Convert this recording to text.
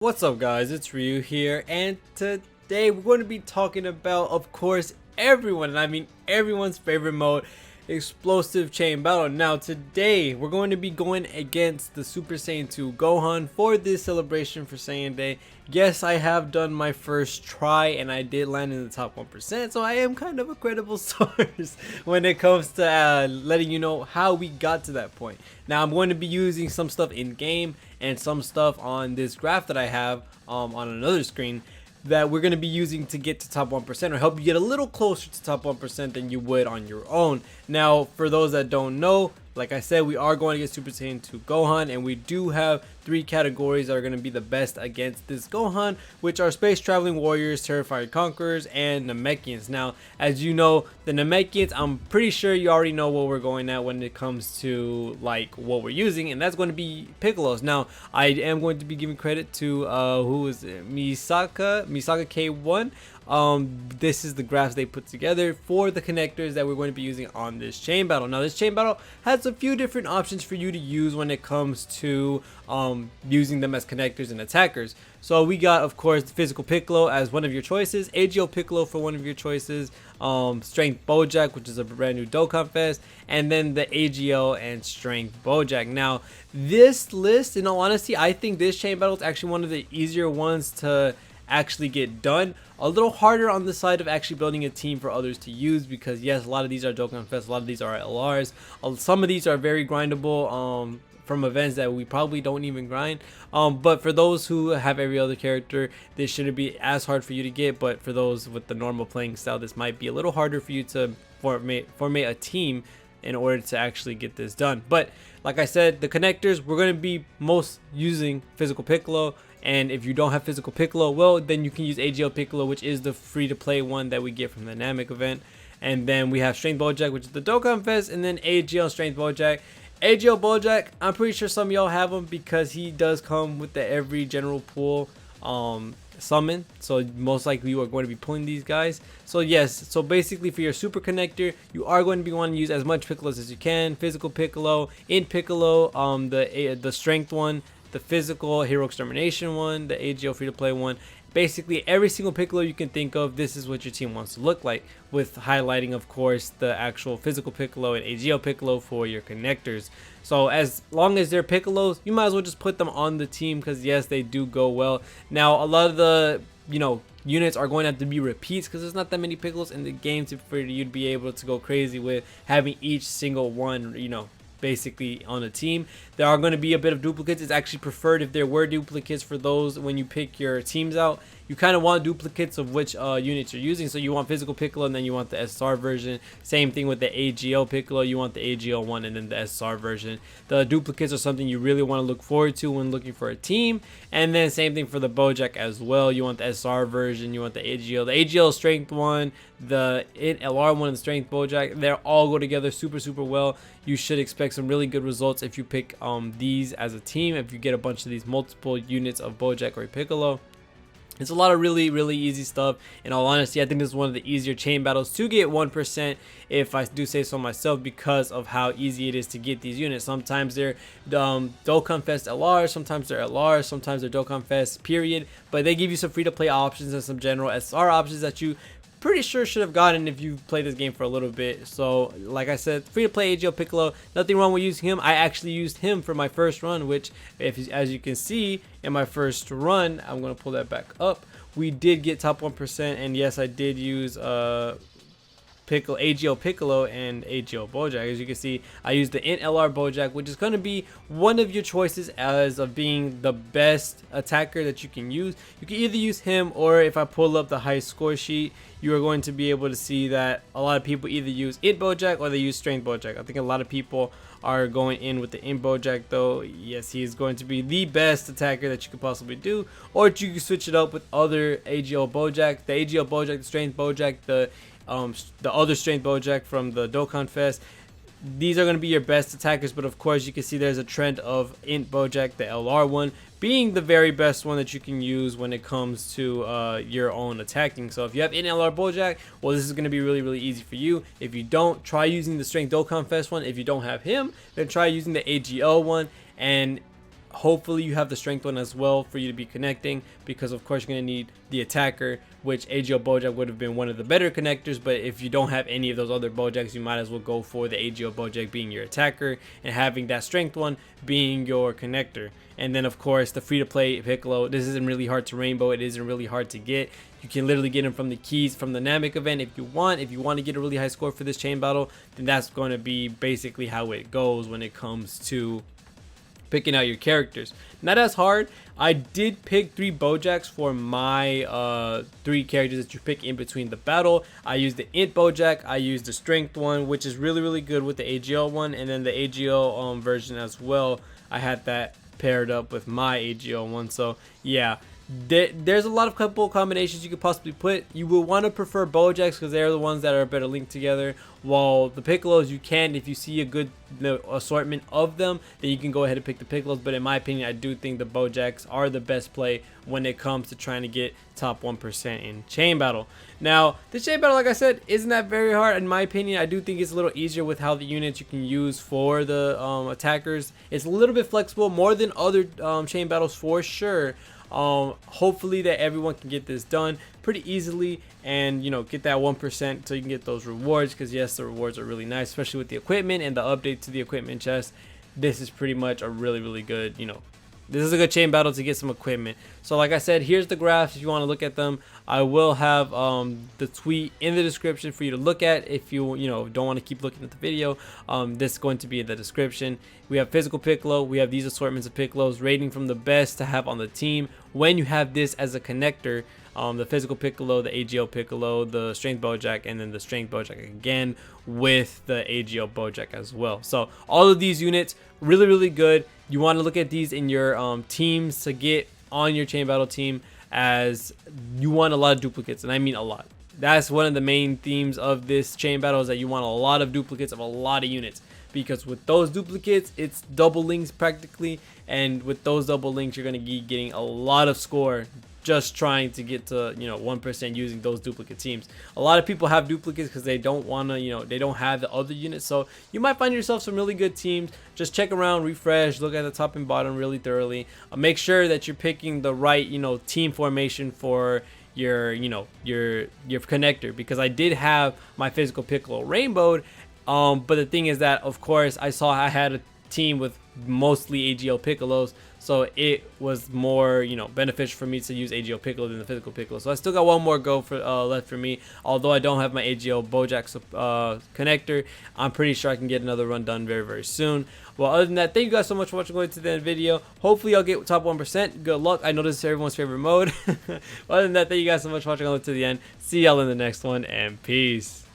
What's up guys, it's Ryu here, and today we're going to be talking about, of course, everyone, and I mean everyone's favorite mode, Explosive Chain Battle. Now today we're going to be going against the Super Saiyan 2 Gohan for this celebration for Saiyan Day. Yes, I have done my first try and I did land in the top 1%, so I am kind of a credible source when it comes to letting you know how we got to that point. Now I'm going to be using some stuff in game and some stuff on this graph that I have on another screen that we're going to be using to get to top 1% or help you get a little closer to top 1% than you would on your own. Now, for those that don't know, like I said, we are going to get Super Saiyan 2 Gohan, and we do have 3 categories that are going to be the best against this Gohan, which are Space Traveling Warriors, Terrified Conquerors, and Namekians. Now, as you know, the Namekians, I'm pretty sure you already know what we're going at when it comes to like what we're using, and that's going to be Piccolos. Now, I am going to be giving credit to who is it? Misaka K1. This is the graphs they put together for the connectors that we're going to be using on this chain battle. Now this chain battle has a few different options for you to use when it comes to using them as connectors and attackers. So we got, of course, the Physical Piccolo as one of your choices, AGO Piccolo for one of your choices, Strength Bojack, which is a brand new Dokkan Fest, and then the AGO and Strength Bojack. Now this list, in all honesty, I think this chain battle is actually one of the easier ones to actually get done. A little harder on the side of actually building a team for others to use, because yes, a lot of these are Dokkan Fest, a lot of these are LRs, some of these are very grindable from events that we probably don't even grind, but for those who have every other character, this shouldn't be as hard for you to get. But for those with the normal playing style, this might be a little harder for you to formate a team in order to actually get this done. But like I said, the connectors, we're going to be most using Physical Piccolo. And if you don't have Physical Piccolo, well, then you can use AGL Piccolo, which is the free-to-play one that we get from the Namek event. And then we have Strength Bojack, which is the Dokkan Fest, and then AGL Strength Bojack. AGL Bojack, I'm pretty sure some of y'all have him because he does come with the every general pool summon. So most likely you are going to be pulling these guys. So yes, so basically for your super connector, you are going to be wanting to use as much Piccolos as you can. Physical Piccolo, in Piccolo, the Strength one, the Physical Hero Extermination one, the AGO free to play one. Basically every single Piccolo you can think of, this is what your team wants to look like, with highlighting, of course, the actual Physical Piccolo and AGO Piccolo for your connectors. So as long as they're Piccolos, you might as well just put them on the team, because yes, they do go well. Now a lot of the units are going to have to be repeats, because there's not that many Piccolos in the game for you to be able to go crazy with having each single one basically on a team. There are going to be a bit of duplicates. It's actually preferred if there were duplicates for those when you pick your teams out. You kind of want duplicates of which units you're using. So you want Physical Piccolo, and then you want the SR version. Same thing with the AGO Piccolo. You want the AGO one and then the SR version. The duplicates are something you really want to look forward to when looking for a team. And then same thing for the Bojack as well. You want the SR version. You want the AGO. The AGO Strength one, the LR one, and the Strength Bojack. They all go together super well. You should expect some really good results if you pick these as a team. If you get a bunch of these multiple units of Bojack or Piccolo. It's a lot of really easy stuff. In all honesty, I think this is one of the easier chain battles to get 1%, if I do say so myself, because of how easy it is to get these units. Sometimes they're Dokkan Fest LR, sometimes they're LR, sometimes they're Dokkan Fest period, but they give you some free-to-play options and some general SR options that you pretty sure should have gotten if you played this game for a little bit. So like I said, free to play AGO Piccolo, nothing wrong with using him. I actually used him for my first run, which as you can see in my first run, I'm going to pull that back up, we did get top 1%, and yes, I did use AGO Piccolo and AGO Bojack. As you can see, I used the Int LR Bojack, which is going to be one of your choices as of being the best attacker that you can use. You can either use him, or if I pull up the high score sheet, you are going to be able to see that a lot of people either use Int Bojack or they use Strength Bojack. I think a lot of people are going in with the Int Bojack, though. Yes, he is going to be the best attacker that you could possibly do. Or you can switch it up with other AGO Bojack, the AGO Bojack, the Strength Bojack, the other Strength Bojack from the Dokkan Fest. These are going to be your best attackers, but of course you can see there's a trend of Int Bojack, the LR one, being the very best one that you can use when it comes to your own attacking. So if you have Int LR Bojack, well, this is going to be really easy for you. If you don't, try using the Strength Dokkan Fest one. If you don't have him, then try using the AGO one. And Hopefully you have the strength one as well for you to be connecting, because of course you're going to need the attacker, which AGL Bojack would have been one of the better connectors. But if you don't have any of those other Bojacks, you might as well go for the AGL Bojack being your attacker and having that strength one being your connector. And then of course the free-to-play Piccolo, this isn't really hard to rainbow, it isn't really hard to get. You can literally get him from the keys from the Namek event if you want. If you want to get a really high score for this chain battle, then that's going to be basically how it goes when it comes to picking out your characters. Not as hard. I did pick 3 Bojacks for my 3 characters that you pick in between the battle. I used the Int Bojack, I used the Strength one, which is really good with the AGL one, and then the AGL version as well. I had that paired up with my AGL one. So yeah, there's a lot of couple combinations you could possibly put. You will want to prefer Bojacks because they're the ones that are better linked together, while the Piccolos, you can, if you see a good assortment of them, then you can go ahead and pick the Piccolos. But in my opinion, I do think the Bojacks are the best play when it comes to trying to get top 1% in chain battle. Now the chain battle, like I said, isn't that very hard in my opinion. I do think it's a little easier with how the units you can use for the attackers. It's a little bit flexible, more than other chain battles for sure. Hopefully that everyone can get this done pretty easily, and you know, get that 1% so you can get those rewards, because yes, the rewards are really nice, especially with the equipment and the update to the equipment chest. This is pretty much a really good, you know, this is a good chain battle to get some equipment. So like I said, here's the graphs if you want to look at them. I will have the tweet in the description for you to look at if you don't want to keep looking at the video. This is going to be in the description. We have physical Piccolo, we have these assortments of Piccolos, rating from the best to have on the team when you have this as a connector. The physical Piccolo, the AGL Piccolo, the strength Bojack, and then the strength Bojack again with the AGL Bojack as well. So all of these units really good. You want to look at these in your teams to get on your chain battle team, as you want a lot of duplicates, and I mean a lot. That's one of the main themes of this chain battle, is that you want a lot of duplicates of a lot of units, because with those duplicates it's double links practically, and with those double links you're going to be getting a lot of score just trying to get to 1% using those duplicate teams. A lot of people have duplicates because they don't want to, they don't have the other units, so you might find yourself some really good teams. Just check around, refresh, look at the top and bottom really thoroughly. Make sure that you're picking the right team formation for your your connector, because I did have my physical Piccolo rainbowed, but the thing is that of course I had a team with mostly AGL Piccolos, so it was more beneficial for me to use AGL Piccolo than the physical Piccolo. So I still got one more go for left for me, although I don't have my AGL Bojack connector. I'm pretty sure I can get another run done very soon. Well, other than that, thank you guys so much for watching, going to the end of the video. Hopefully I'll get top 1%. Good luck. I know this is everyone's favorite mode. Other than that, thank you guys so much for watching all the way to the end. See y'all in the next one, and peace.